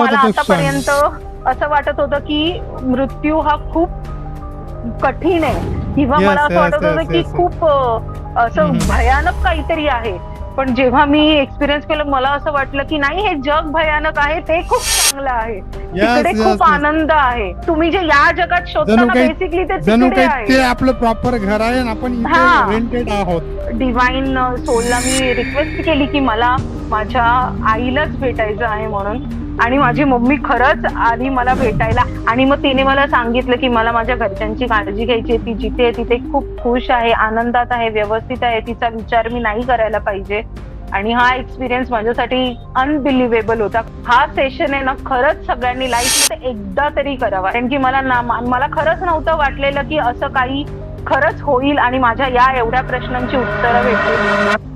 मला होता तो क्षण? आतापर्यंत असं वाटत होतं की मृत्यू हा खूप कठीण आहे किंवा Yes, मला असं yes, वाटत होतं yes, की yes. खूप असं भयानक काहीतरी आहे. पण जेव्हा मी एक्सपिरियन्स केलं मला असं वाटलं की नाही, हे जग भयानक आहे ते खूप चांगलं आहे. तिकडे yes, खूप yes. आनंद आहे. तुम्ही जे या जगात शोधता ना बेसिकली ते तिकडे ते आहे. आपलं प्रॉपर घर आहे आणि आपण इथे हा. रेंटेड आहोत. डिवाइन सोलला मी रिक्वेस्ट केली की मला माझ्या आईलाच भेटायचं आहे म्हणून, आणि माझी मम्मी खरंच आली मला भेटायला. आणि मग तिने मला सांगितलं की मला माझ्या घरच्यांची काळजी घ्यायची आहे, ती जिथे आहे तिथे खूप खुश आहे, आनंदात आहे, व्यवस्थित आहे, तिचा विचार मी नाही करायला पाहिजे. आणि हा एक्सपिरियन्स माझ्यासाठी अनबिलिव्हेबल होता. हा सेशन आहे ना, खरंच सगळ्यांनी लाईफमध्ये एकदा तरी करावा. कारण की मला खरंच नव्हतं वाटलेलं की असं काही खरंच होईल आणि माझ्या या एवढ्या प्रश्नांची उत्तरं भेटतील.